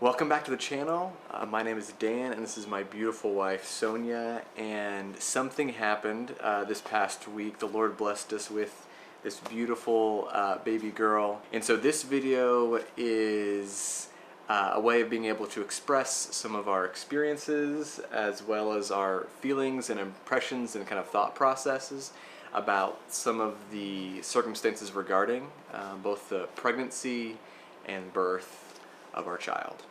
Welcome back to the channel. My name is Dan and this is my beautiful wife Sonia, and something happened this past week. The Lord blessed us with this beautiful baby girl, and so this video is a way of being able to express some of our experiences as well as our feelings and impressions and kind of thought processes about some of the circumstances regarding both the pregnancy and birth of our child.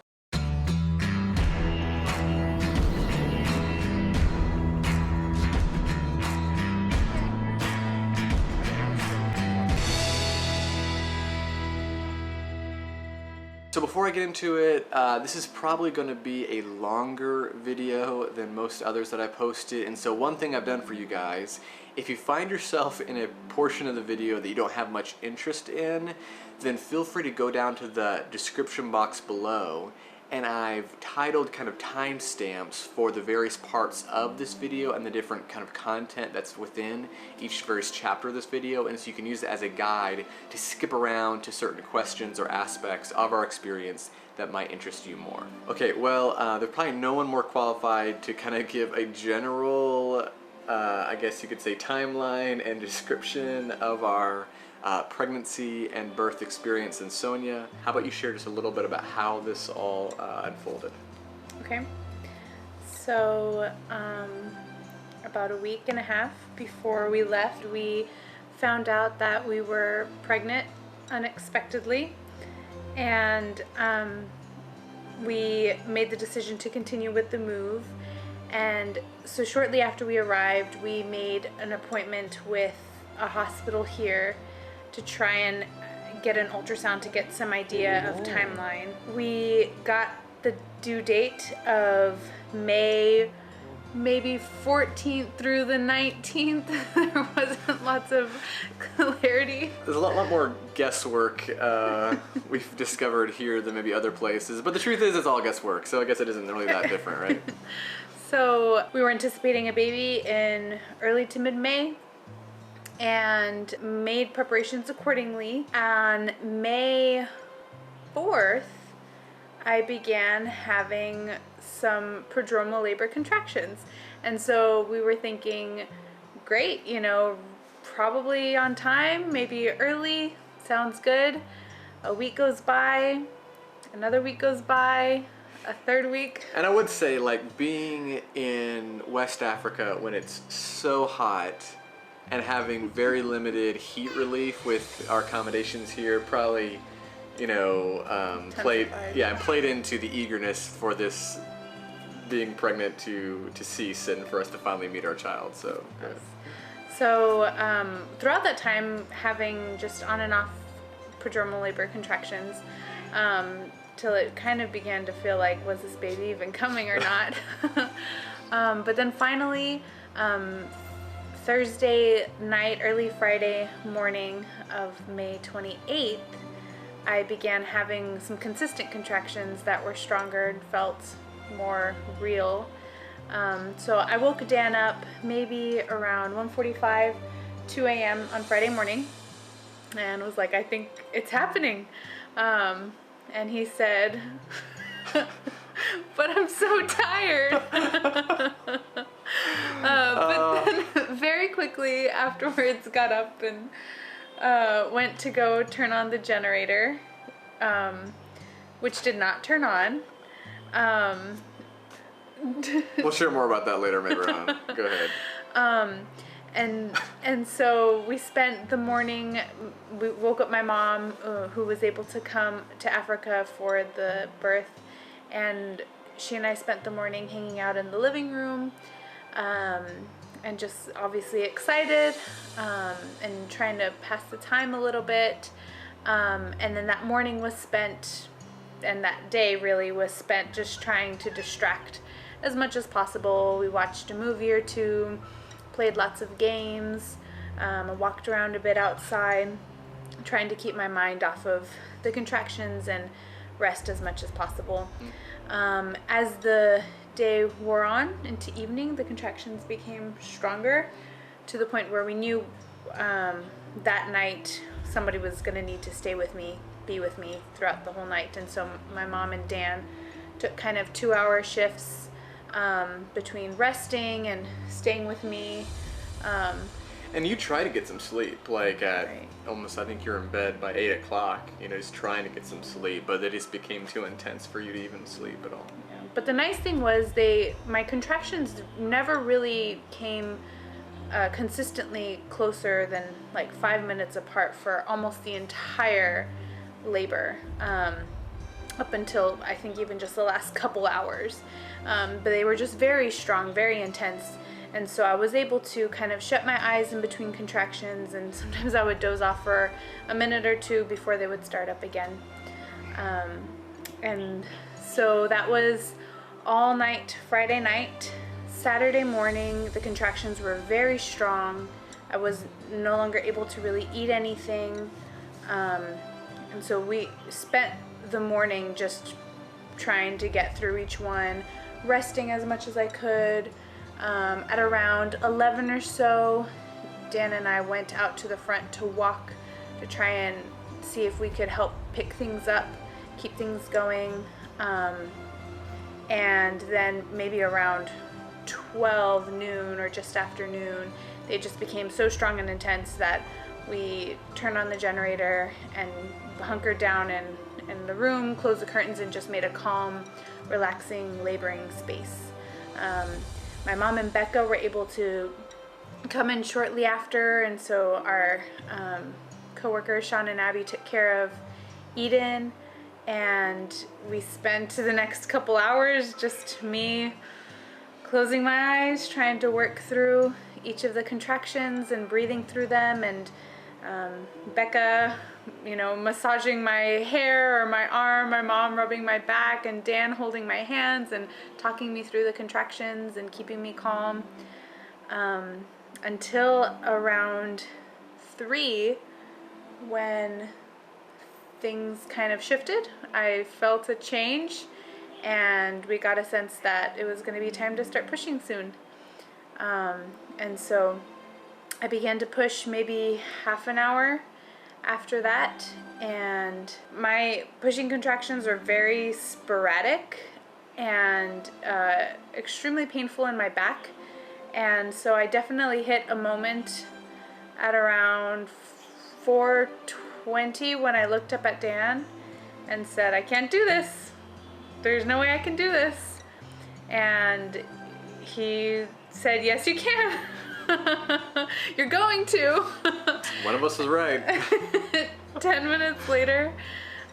So before I get into it, this is probably going to be a longer video than most others that I posted, and so one thing I've done for you guys, if you find yourself in a portion of the video that you don't have much interest in, then feel free to go down to the description box below, and I've titled kind of timestamps for the various parts of this video and the different kind of content that's within each various chapter of this video, and so you can use it as a guide to skip around to certain questions or aspects of our experience that might interest you more. Okay, well, there's probably no one more qualified to kind of give a general, I guess you could say, timeline and description of our pregnancy and birth experience in Sonia. How about you share just a little bit about how this all unfolded? Okay, so about a week and a half before we left, we found out that we were pregnant unexpectedly, and we made the decision to continue with the move. And so shortly after we arrived, we made an appointment with a hospital here to try and get an ultrasound to get some idea of timeline. We got the due date of May maybe 14th through the 19th. There wasn't lots of clarity. There's a lot more guesswork we've discovered here than maybe other places, but the truth is it's all guesswork, so I guess it isn't really that different, right? So we were anticipating a baby in early to mid-May, and made preparations accordingly. On May 4th, I began having some prodromal labor contractions. And so we were thinking, great, you know, probably on time, maybe early, sounds good. A week goes by, another week goes by, a third week. And I would say, like, being in West Africa when it's so hot and having very limited heat relief with our accommodations here probably, you know, played into the eagerness for this being pregnant to cease and for us to finally meet our child. So good. So throughout that time, having just on and off prodromal labor contractions, till it kind of began to feel like, was this baby even coming or not? But then finally, Thursday night, early Friday morning of May 28th, I began having some consistent contractions that were stronger and felt more real. So I woke Dan up maybe around 1:45, 2 a.m. on Friday morning, and was like, I think it's happening. And he said, but I'm so tired. But then very quickly afterwards got up and went to go turn on the generator, which did not turn on. We'll share more about that later, maybe on. Go ahead. And so we spent the morning, we woke up my mom, who was able to come to Africa for the birth, and she and I spent the morning hanging out in the living room, and just obviously excited, and trying to pass the time a little bit. And then that morning was spent, and that day really was spent just trying to distract as much as possible. We watched a movie or two, played lots of games, I walked around a bit outside, trying to keep my mind off of the contractions and rest as much as possible. As the day wore on into evening, the contractions became stronger to the point where we knew that night somebody was going to need to stay with me, be with me throughout the whole night. And so my mom and Dan took kind of 2-hour shifts between resting and staying with me. And you try to get some sleep, like at Right. almost, I think you're in bed by 8 o'clock, you know, just trying to get some sleep, but it just became too intense for you to even sleep at all. Yeah. But the nice thing was my contractions never really came consistently closer than like 5 minutes apart for almost the entire labor, up until I think even just the last couple hours. But they were just very strong, very intense. And so I was able to kind of shut my eyes in between contractions, and sometimes I would doze off for a minute or two before they would start up again. And so that was all night Friday night. Saturday morning, the contractions were very strong. I was no longer able to really eat anything. And so we spent the morning just trying to get through each one, resting as much as I could. At around 11 or so, Dan and I went out to the front to walk to try and see if we could help pick things up, keep things going. And then maybe around 12 noon or just after noon, they just became so strong and intense that we turned on the generator and hunkered down in the room, closed the curtains, and just made a calm, relaxing, laboring space. My mom and Becca were able to come in shortly after, and so our co-workers, Sean and Abby, took care of Eden, and we spent the next couple hours just me closing my eyes, trying to work through each of the contractions and breathing through them, and Becca, you know, massaging my hair or my arm, my mom rubbing my back, and Dan holding my hands and talking me through the contractions and keeping me calm, until around 3, when things kind of shifted. I felt a change, and we got a sense that it was going to be time to start pushing soon. And so I began to push maybe half an hour after that, and my pushing contractions are very sporadic and extremely painful in my back. And so I definitely hit a moment at around 4:20 when I looked up at Dan and said, "I can't do this. There's no way I can do this." And he said, "Yes, you can. You're going to." One of us was right. 10 minutes later,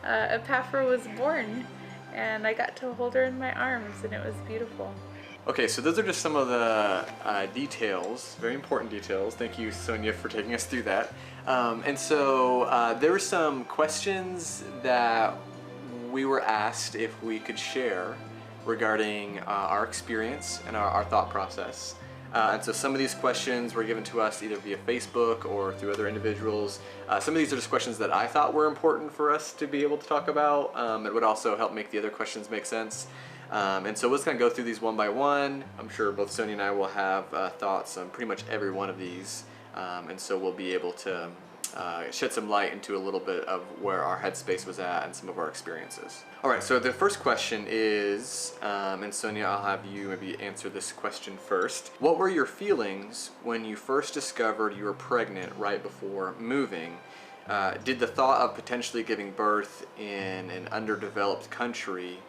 Epaphra was born, and I got to hold her in my arms, and it was beautiful. Okay, so those are just some of the details, very important details. Thank you, Sonia, for taking us through that. And so there were some questions that we were asked if we could share regarding our experience and our thought process. And so some of these questions were given to us either via Facebook or through other individuals. Some of these are just questions that I thought were important for us to be able to talk about. It would also help make the other questions make sense. And so we're just going to go through these one by one. I'm sure both Sonia and I will have thoughts on pretty much every one of these. And so we'll be able to shed some light into a little bit of where our headspace was at and some of our experiences. All right, so the first question is, and Sonia, I'll have you maybe answer this question first. What were your feelings when you first discovered you were pregnant right before moving? Did the thought of potentially giving birth in an underdeveloped country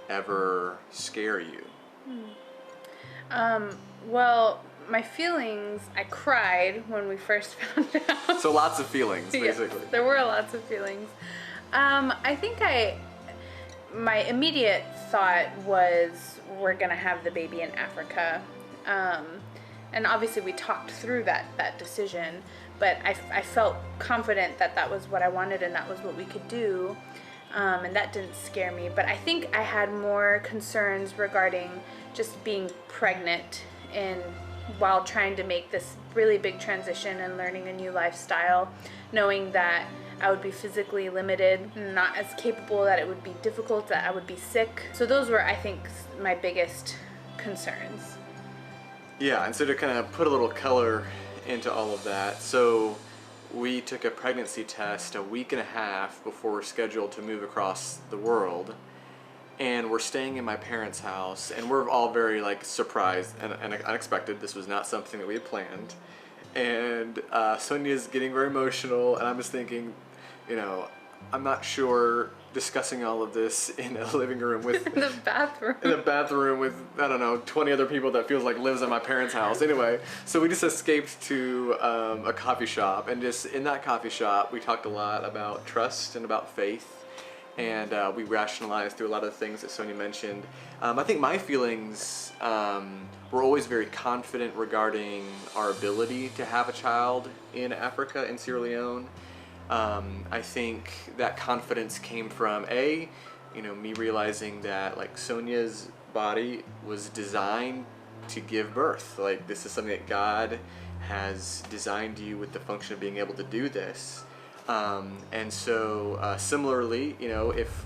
ever scare you? Well, my feelings, I cried when we first found out. So lots of feelings, basically. Yes, there were lots of feelings. I think my immediate thought was, we're gonna have the baby in Africa. And obviously we talked through that decision, but I felt confident that that was what I wanted and that was what we could do. And that didn't scare me, but I think I had more concerns regarding just being pregnant while trying to make this really big transition and learning a new lifestyle, knowing that I would be physically limited, not as capable, that it would be difficult, that I would be sick. So those were, I think, my biggest concerns. Yeah, and so to kind of put a little color into all of that, so we took a pregnancy test a week and a half before we're scheduled to move across the world. and we're staying in my parents' house, and we're all very like surprised and unexpected. This was not something that we had planned. And Sonia's getting very emotional, and I'm just thinking, you know, I'm not sure discussing all of this in a living room with In the bathroom. in a bathroom with, I don't know, 20 other people that feels like lives at my parents' house. Anyway, so we just escaped to a coffee shop, and just in that coffee shop we talked a lot about trust and about faith, and we rationalized through a lot of the things that Sonia mentioned. I think my feelings were always very confident regarding our ability to have a child in Africa, in Sierra Leone. I think that confidence came from me realizing that like Sonia's body was designed to give birth. Like, this is something that God has designed you with the function of being able to do this. And so similarly, you know, if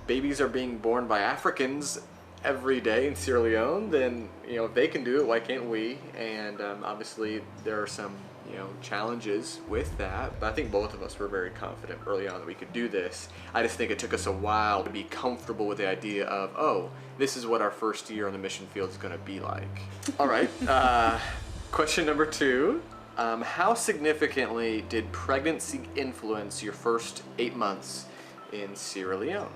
babies are being born by Africans every day in Sierra Leone, then, you know, if they can do it, why can't we? And obviously there are some, you know, challenges with that, but I think both of us were very confident early on that we could do this. I just think it took us a while to be comfortable with the idea of, oh, this is what our first year on the mission field is going to be like. All right, question number 2. How significantly did pregnancy influence your first 8 months in Sierra Leone?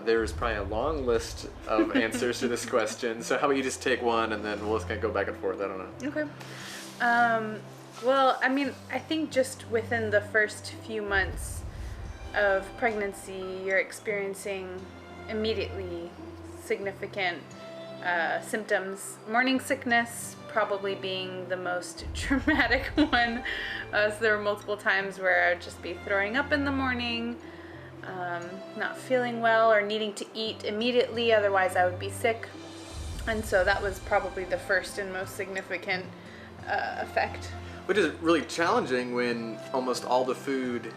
There's probably a long list of answers to this question, so how about you just take one and then we'll just kind of go back and forth. I don't know. Okay. Well, I mean, I think just within the first few months of pregnancy, you're experiencing immediately significant symptoms. Morning sickness probably being the most traumatic one. So there were multiple times where I would just be throwing up in the morning, not feeling well or needing to eat immediately, otherwise I would be sick. And so that was probably the first and most significant effect. Which is really challenging when almost all the food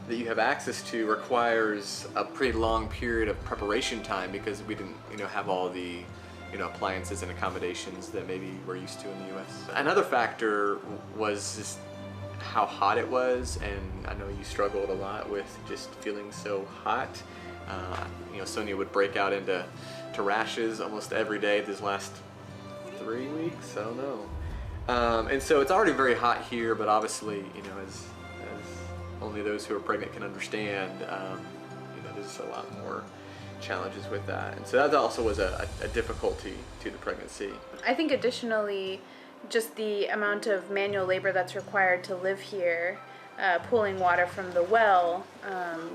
that you have access to requires a pretty long period of preparation time, because we didn't, you know, have all the, you know, appliances and accommodations that maybe we're used to in the US. Another factor was just how hot it was, and I know you struggled a lot with just feeling so hot. You know, Sonia would break out into rashes almost every day these last 3 weeks, I don't know. And so it's already very hot here, but obviously, you know, as only those who are pregnant can understand, you know, there's a lot more challenges with that. And so that also was a difficulty to the pregnancy. I think additionally, just the amount of manual labor that's required to live here, pulling water from the well,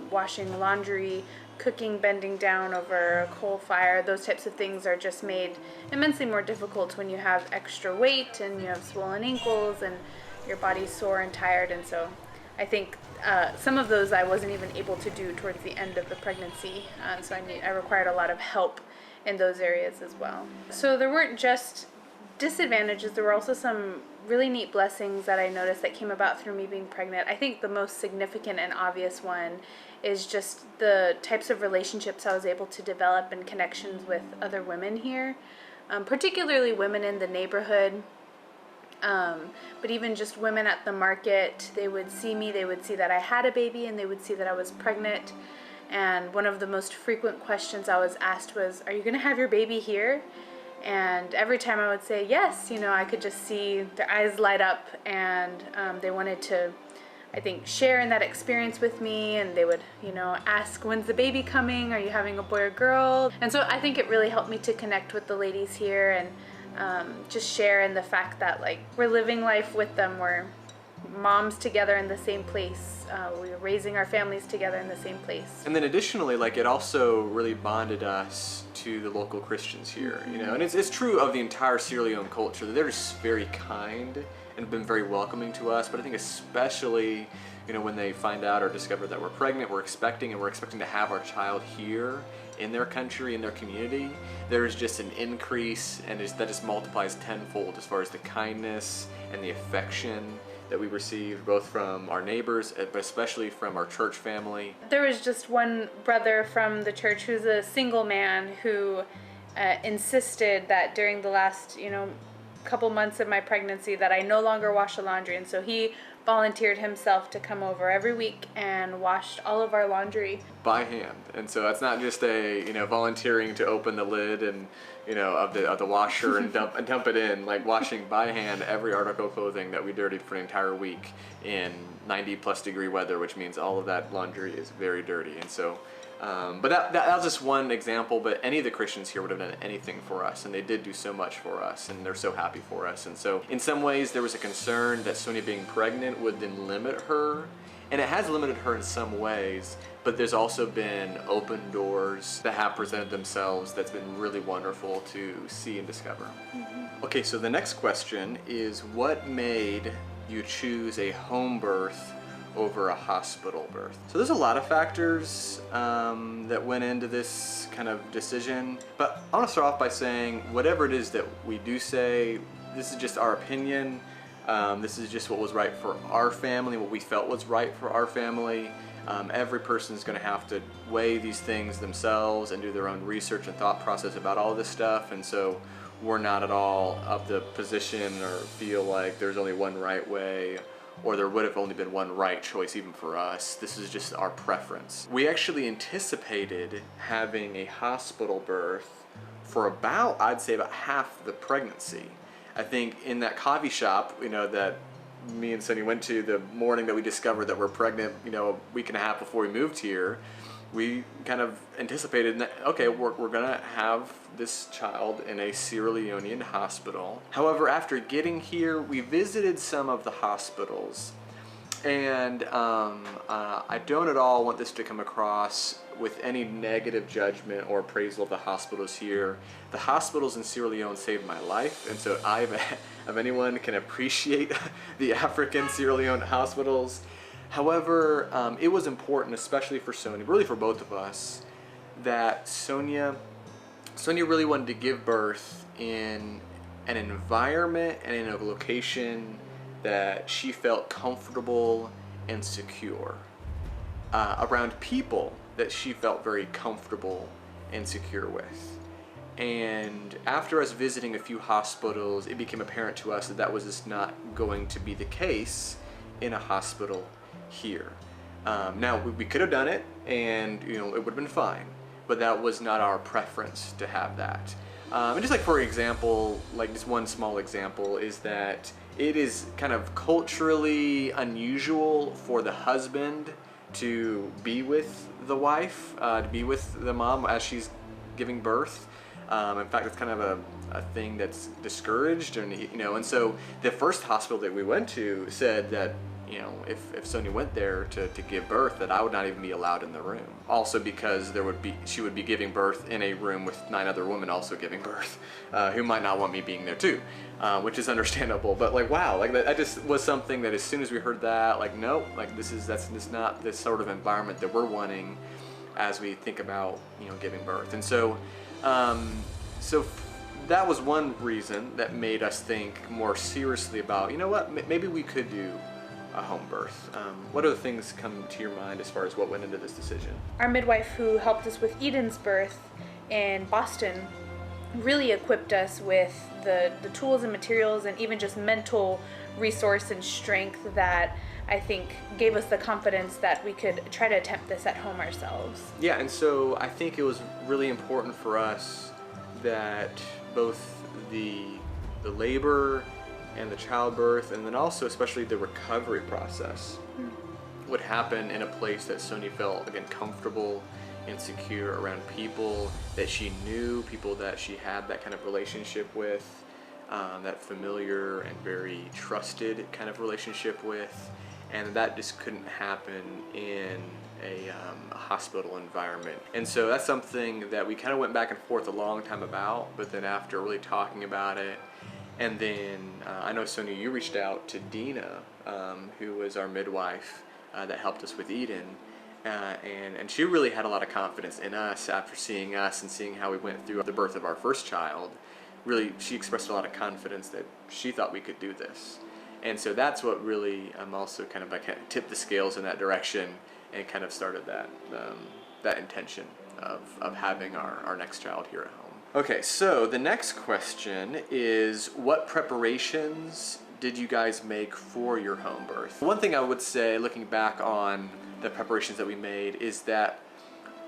washing laundry, cooking, bending down over a coal fire, those types of things are just made immensely more difficult when you have extra weight and you have swollen ankles and your body's sore and tired. And so I think some of those I wasn't even able to do towards the end of the pregnancy. So I required a lot of help in those areas as well. So there weren't just disadvantages, there were also some really neat blessings that I noticed that came about through me being pregnant. I think the most significant and obvious one is just the types of relationships I was able to develop and connections with other women here, particularly women in the neighborhood, but even just women at the market. They would see me, they would see that I had a baby, and they would see that I was pregnant. And one of the most frequent questions I was asked was, "Are you going to have your baby here?" And every time I would say yes, you know, I could just see their eyes light up, and they wanted to, I think, share in that experience with me. And they would, you know, ask, "When's the baby coming? Are you having a boy or girl?" And so I think it really helped me to connect with the ladies here and just share in the fact that, like, we're living life with them. We're moms together in the same place. We're raising our families together in the same place. And then additionally, like, it also really bonded us to the local Christians here, you know, and it's true of the entire Sierra Leone culture that they're just very kind and have been very welcoming to us. But I think especially, you know, when they find out or discover that we're pregnant, we're expecting to have our child here in their country, in their community, there's just an increase, and that just multiplies tenfold as far as the kindness and the affection that we received, both from our neighbors, but especially from our church family. There was just one brother from the church who's a single man who insisted that during the last, you know, couple months of my pregnancy that I no longer wash the laundry. And so he volunteered himself to come over every week and washed all of our laundry by hand. And so that's not just a, volunteering to open the lid and, of the washer and dump it in, like washing by hand every article of clothing that we dirtied for an entire week in 90+ degree weather, which means all of that laundry is very dirty. And so but that was just one example, but any of the Christians here would have done anything for us, and they did do so much for us, and they're so happy for us. And so in some ways there was a concern that Sonia being pregnant would then limit her, and it has limited her in some ways, but there's also been open doors that have presented themselves that's been really wonderful to see and discover. Mm-hmm. Okay, so the next question is, what made you choose a home birth over a hospital birth? So there's a lot of factors that went into this kind of decision, but I want to start off by saying whatever it is that we do say, this is just our opinion. This is just what was right for our family, what we felt was right for our family. Every person is going to have to weigh these things themselves and do their own research and thought process about all this stuff, and so we're not at all of the position or feel like there's only one right way, or there would have only been one right choice even for us. This is just our preference. We actually anticipated having a hospital birth for about, I'd say about half the pregnancy. I think in that coffee shop, that me and Sunny went to the morning that we discovered that we're pregnant, a week and a half before we moved here, we kind of anticipated that, okay, we're gonna have this child in a Sierra Leonean hospital. However, after getting here, we visited some of the hospitals, and I don't at all want this to come across with any negative judgment or appraisal of the hospitals here. The hospitals in Sierra Leone saved my life, and so I, if anyone can appreciate the African Sierra Leone hospitals. However, it was important, especially for Sonia, really for both of us, that Sonia really wanted to give birth in an environment and in a location that she felt comfortable and secure, around people that she felt very comfortable and secure with. And after us visiting a few hospitals, it became apparent to us that that was just not going to be the case in a hospital here. Now, we could have done it, and it would have been fine, but that was not our preference to have that. And just like, for example, like just one small example is that it is kind of culturally unusual for the husband to be with the wife, to be with the mom as she's giving birth. In fact, it's kind of a thing that's discouraged, and so the first hospital that we went to said that if Sonia went there to give birth, that I would not even be allowed in the room. Also because she would be giving birth in a room with 9 other women also giving birth, who might not want me being there too, which is understandable. But like, wow, like that just was something that as soon as we heard that, like, nope, like that's not this sort of environment that we're wanting as we think about giving birth. And so that was one reason that made us think more seriously about, maybe we could do a home birth. What other things come to your mind as far as what went into this decision? Our midwife who helped us with Eden's birth in Boston really equipped us with the tools and materials and even just mental resource and strength that I think gave us the confidence that we could try to attempt this at home ourselves. Yeah, and so I think it was really important for us that both the labor and the childbirth, and then also especially the recovery process, would happen in a place that Sonia felt, again, comfortable and secure, around people that she knew, people that she had that kind of relationship with, that familiar and very trusted kind of relationship with, and that just couldn't happen in a hospital environment. And so that's something that we kind of went back and forth a long time about, but then after really talking about it, and then I know, Sonia, you reached out to Dina, who was our midwife that helped us with Eden, and she really had a lot of confidence in us after seeing us and seeing how we went through the birth of our first child. Really, she expressed a lot of confidence that she thought we could do this. And so that's what really also kind of like tipped the scales in that direction and kind of started that intention of having our next child here at home. Okay, so the next question is, what preparations did you guys make for your home birth? One thing I would say, looking back on the preparations that we made, is that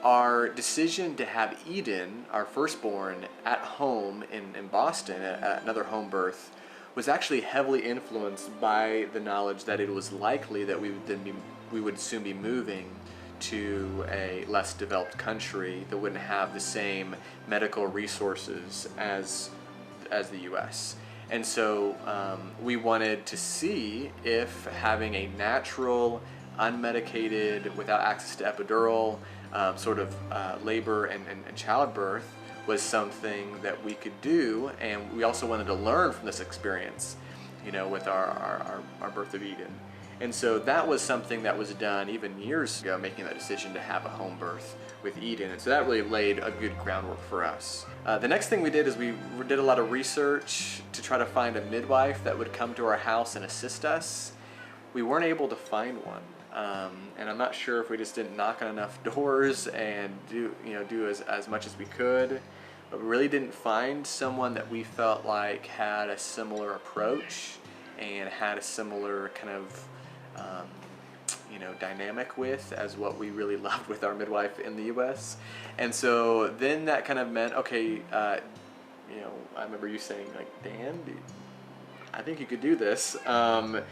our decision to have Eden, our firstborn, at home in Boston, at another home birth, was actually heavily influenced by the knowledge that it was likely that we would soon be moving to a less developed country that wouldn't have the same medical resources as the U.S. And so we wanted to see if having a natural, unmedicated, without access to epidural, sort of labor and childbirth was something that we could do, and we also wanted to learn from this experience, you know, with our birth of Eden. And so that was something that was done even years ago, making that decision to have a home birth with Eden. And so that really laid a good groundwork for us. The next thing we did is we did a lot of research to try to find a midwife that would come to our house and assist us. We weren't able to find one. And I'm not sure if we just didn't knock on enough doors and do as much as we could, but we really didn't find someone that we felt like had a similar approach and had a similar kind of dynamic with as what we really loved with our midwife in the U.S. And so then that kind of meant, okay, I remember you saying, like, Dan, I think you could do this. And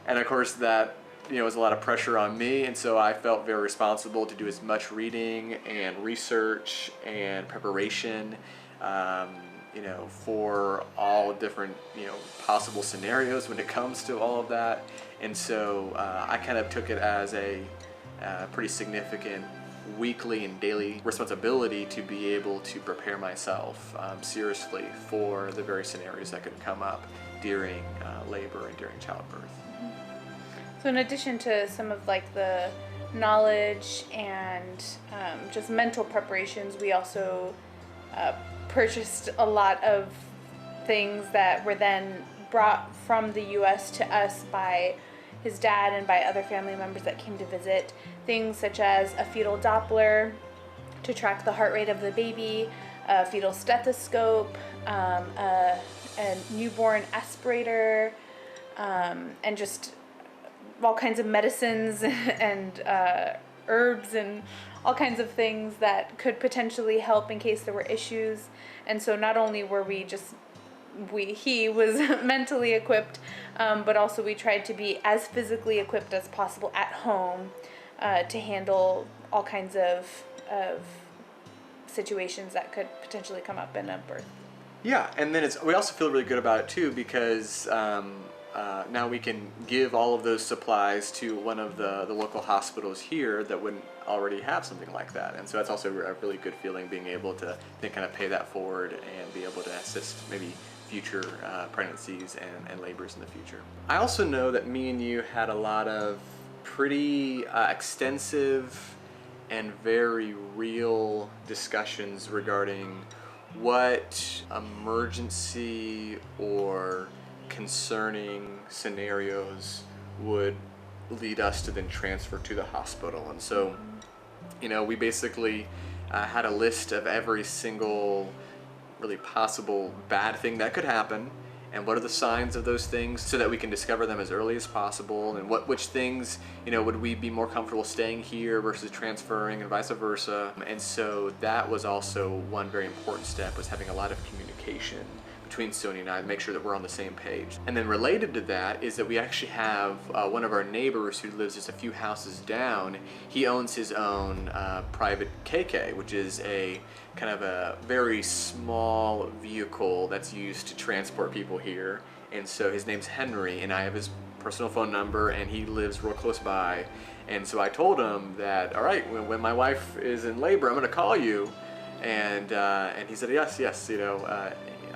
of course that was a lot of pressure on me, and so I felt very responsible to do as much reading and research and preparation for all different possible scenarios when it comes to all of that. And so I kind of took it as a pretty significant weekly and daily responsibility to be able to prepare myself seriously for the various scenarios that could come up during labor and during childbirth. So in addition to some of like the knowledge and just mental preparations, we also purchased a lot of things that were then brought from the U.S. to us by his dad and by other family members that came to visit. Things such as a fetal Doppler to track the heart rate of the baby, a fetal stethoscope, a newborn aspirator, and just all kinds of medicines and herbs and all kinds of things that could potentially help in case there were issues. And so not only were he was mentally equipped, but also we tried to be as physically equipped as possible at home to handle all kinds of situations that could potentially come up in a birth. Yeah, and then we also feel really good about it too, because now we can give all of those supplies to one of the local hospitals here that wouldn't already have something like that. And so that's also a really good feeling, being able to then kind of pay that forward and be able to assist maybe future pregnancies and labors in the future. I also know that me and you had a lot of pretty extensive and very real discussions regarding what emergency or concerning scenarios would lead us to then transfer to the hospital. And so, we basically had a list of every single really possible bad thing that could happen, and what are the signs of those things, so that we can discover them as early as possible, and which things would we be more comfortable staying here versus transferring, and vice versa. And so that was also one very important step, was having a lot of communication between Sony and I to make sure that we're on the same page. And then related to that is that we actually have one of our neighbors who lives just a few houses down. He owns his own private KK, which is a kind of a very small vehicle that's used to transport people here. And so his name's Henry, and I have his personal phone number, and he lives real close by. And so I told him that, all right, when my wife is in labor, I'm gonna call you. And he said, yes,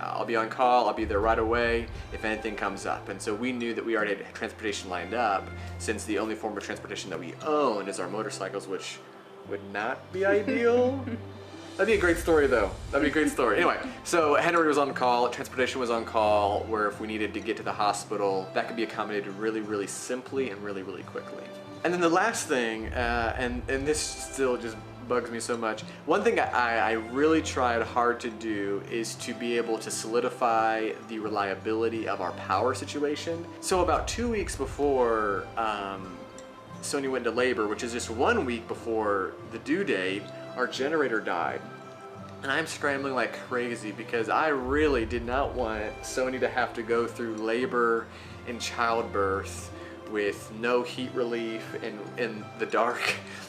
I'll be on call, I'll be there right away if anything comes up. And so we knew that we already had transportation lined up, since the only form of transportation that we own is our motorcycles, which would not be ideal. That'd be a great story though. That'd be a great story. Anyway, so Henry was on call, transportation was on call, where if we needed to get to the hospital, that could be accommodated really, really simply and really, really quickly. And then the last thing, and this still just bugs me so much. One thing I really tried hard to do is to be able to solidify the reliability of our power situation. So about 2 weeks before Sonia went into labor, which is just 1 week before the due date, our generator died. And I'm scrambling like crazy because I really did not want Sonia to have to go through labor and childbirth with no heat relief in the dark.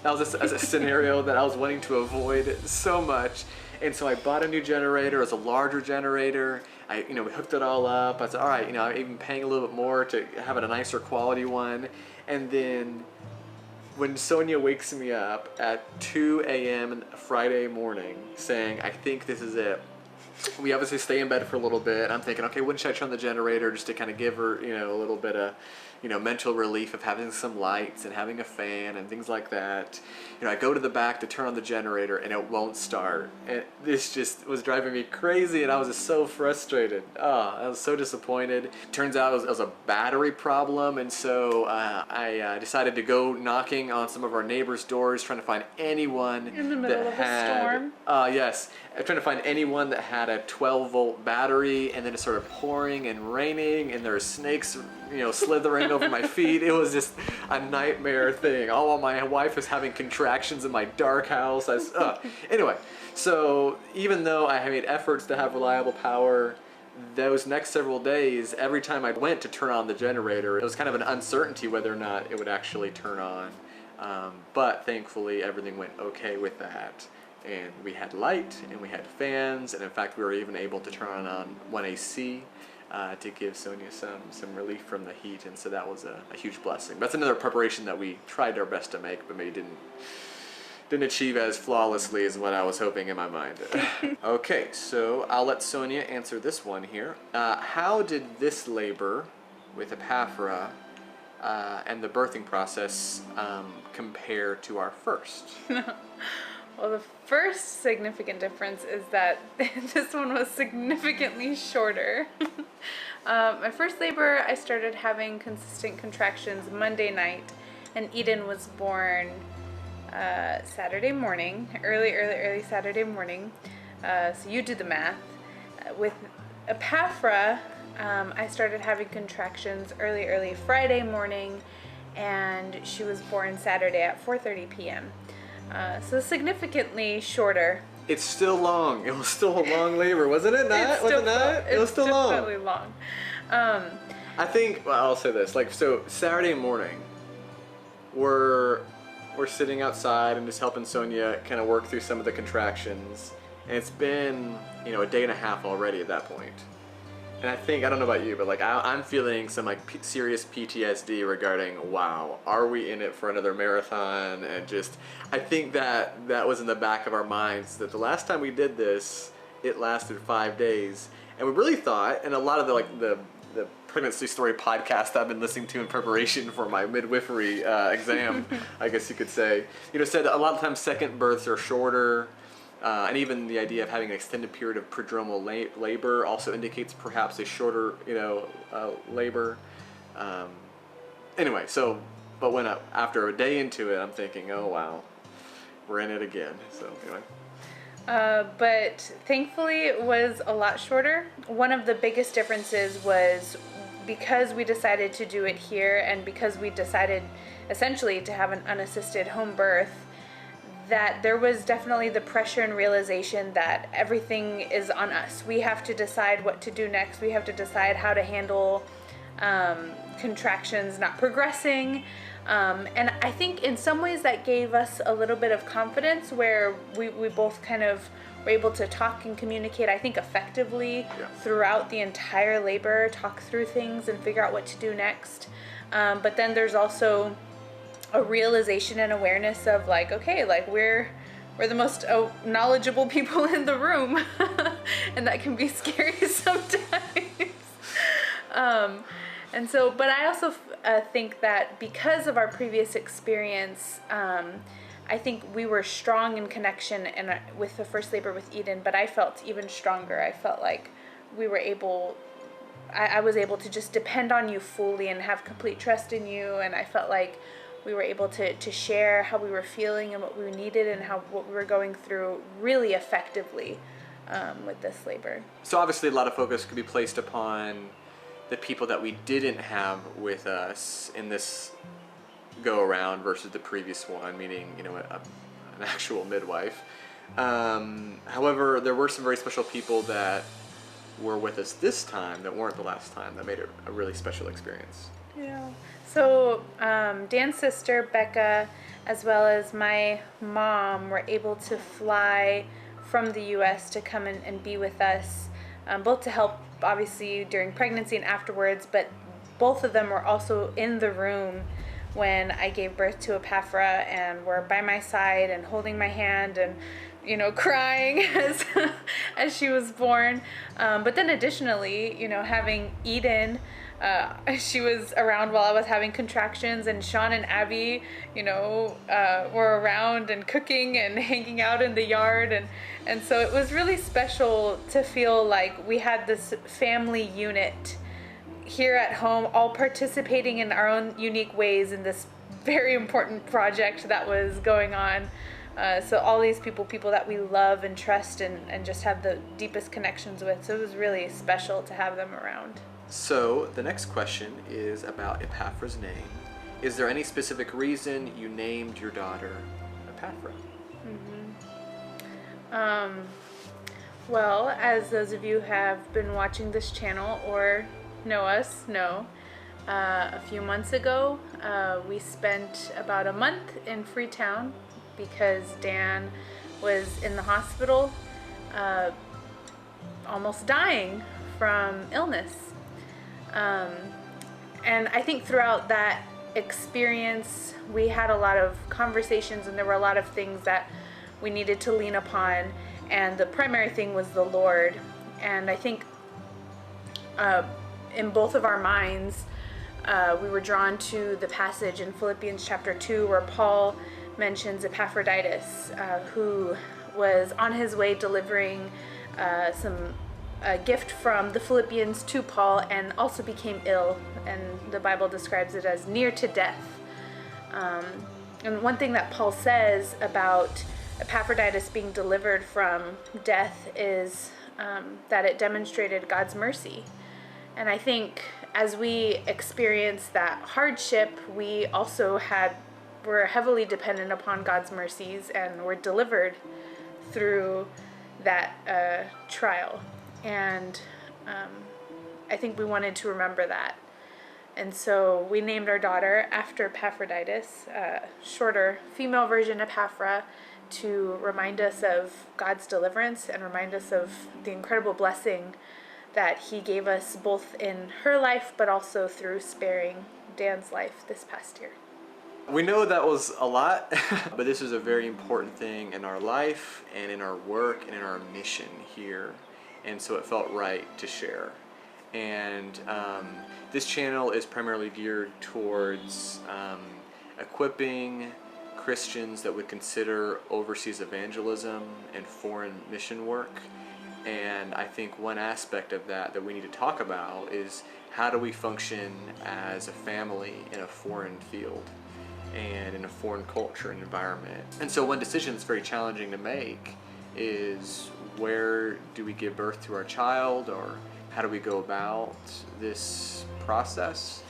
That was a scenario that I was wanting to avoid so much. And so I bought a new generator. It was a larger generator. We hooked it all up. I said, all right, I'm even paying a little bit more to have a nicer quality one. And then when Sonia wakes me up at 2 a.m. Friday morning saying, I think this is it, we obviously stay in bed for a little bit. I'm thinking, okay, when should I turn on the generator just to kind of give her, a little bit of, mental relief of having some lights and having a fan and things like that. I go to the back to turn on the generator and it won't start. And this just was driving me crazy and I was just so frustrated. Oh, I was so disappointed. Turns out it was a battery problem, and so I decided to go knocking on some of our neighbors' doors trying to find anyone in the middle of a storm. Yes, I'm trying to find anyone that had a 12-volt battery, and then it started pouring and raining and there were snakes slithering over my feet. It was just a nightmare thing. All while my wife was having contractions in my dark house. Anyway, so even though I made efforts to have reliable power, those next several days, every time I went to turn on the generator, it was kind of an uncertainty whether or not it would actually turn on. But thankfully, everything went okay with that. And we had light, and we had fans, and in fact, we were even able to turn on one AC to give Sonia some relief from the heat, and so that was a huge blessing. That's another preparation that we tried our best to make, but maybe didn't achieve as flawlessly as what I was hoping in my mind. Okay, so I'll let Sonia answer this one here. How did this labor with Epaphra and the birthing process compare to our first? Well, the first significant difference is that this one was significantly shorter. My first labor, I started having consistent contractions Monday night, and Eden was born Saturday morning, early Saturday morning. So you do the math. With Epaphra, I started having contractions early Friday morning, and she was born Saturday at 4:30 p.m. So significally shorter. It's still long. It was still a long labor, wasn't it? Not? Was it not? It was still long. Definitely long. I think, well, I'll say this. So Saturday morning, we're sitting outside and just helping Sonia kind of work through some of the contractions. And it's been, a day and a half already at that point. And I think, I don't know about you, but I'm feeling some serious PTSD regarding, wow, are we in it for another marathon? And just, I think that was in the back of our minds that the last time we did this, it lasted 5 days. And we really thought, and a lot of the pregnancy story podcast I've been listening to in preparation for my midwifery exam, I guess you could say, said a lot of times second births are shorter. And even the idea of having an extended period of prodromal labor also indicates perhaps a shorter, labor. Anyway, but when after a day into it, I'm thinking, oh wow, we're in it again. So anyway. But thankfully it was a lot shorter. One of the biggest differences was because we decided to do it here, and because we decided essentially to have an unassisted home birth, that there was definitely the pressure and realization that everything is on us. We have to decide what to do next. We have to decide how to handle contractions not progressing. And I think in some ways that gave us a little bit of confidence where we both kind of were able to talk and communicate, I think, effectively throughout the entire labor, talk through things and figure out what to do next. But then there's also a realization and awareness of we're the most knowledgeable people in the room, and that can be scary sometimes. And so, but I also think that because of our previous experience, I think we were strong in connection and with the first labor with Eden, but I felt even stronger. I felt like we were able, I was able to just depend on you fully and have complete trust in you, and I felt like we were able to share how we were feeling and what we needed and what we were going through really effectively with this labor. So obviously a lot of focus could be placed upon the people that we didn't have with us in this go around versus the previous one, meaning, you know, an actual midwife. However, there were some very special people that were with us this time that weren't the last time, that made it a really special experience. Yeah. So Dan's sister, Becca, as well as my mom were able to fly from the U.S. to come and be with us, both to help, obviously, during pregnancy and afterwards, but both of them were also in the room when I gave birth to Epaphra and were by my side and holding my hand and, you know, crying as she was born. But then additionally, you know, having Eden, she was around while I was having contractions, and Sean and Abby, you know, were around and cooking and hanging out in the yard. And so it was really special to feel like we had this family unit here at home, all participating in our own unique ways in this very important project that was going on. So all these people that we love and trust and just have the deepest connections with. So it was really special to have them around. So the next question is about Epaphra's name. Is there any specific reason you named your daughter Epaphra? Well, as those of you who have been watching this channel or know us know, a few months ago we spent about a month in Freetown because Dan was in the hospital almost dying from illness. And I think throughout that experience we had a lot of conversations, and there were a lot of things that we needed to lean upon, and the primary thing was the Lord. And I think in both of our minds we were drawn to the passage in Philippians chapter 2 where Paul mentions Epaphroditus, who was on his way delivering a gift from the Philippians to Paul, and also became ill, and the Bible describes it as near to death. And one thing that Paul says about Epaphroditus being delivered from death is that it demonstrated God's mercy. And I think as we experienced that hardship, we also were heavily dependent upon God's mercies and were delivered through that trial. And I think we wanted to remember that. And so we named our daughter after Epaphroditus, shorter female version Epaphra, to remind us of God's deliverance and remind us of the incredible blessing that he gave us both in her life but also through sparing Dan's life this past year. We know that was a lot, but this is a very important thing in our life and in our work and in our mission here, and so it felt right to share. And this channel is primarily geared towards equipping Christians that would consider overseas evangelism and foreign mission work. And I think one aspect of that we need to talk about is how do we function as a family in a foreign field and in a foreign culture and environment. And so one decision that's very challenging to make is, where do we give birth to our child, or how do we go about this process?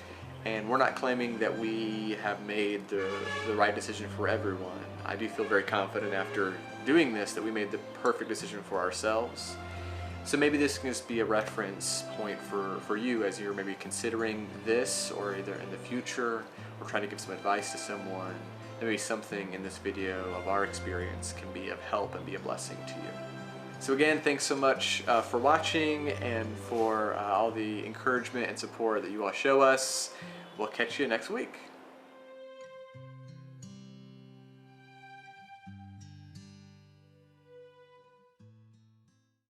And we're not claiming that we have made the right decision for everyone. I do feel very confident after doing this that we made the perfect decision for ourselves. So maybe this can just be a reference point for you as you're maybe considering this, or either in the future, or trying to give some advice to someone. Maybe something in this video of our experience can be of help and be a blessing to you. So again, thanks so much for watching and for all the encouragement and support that you all show us. We'll catch you next week.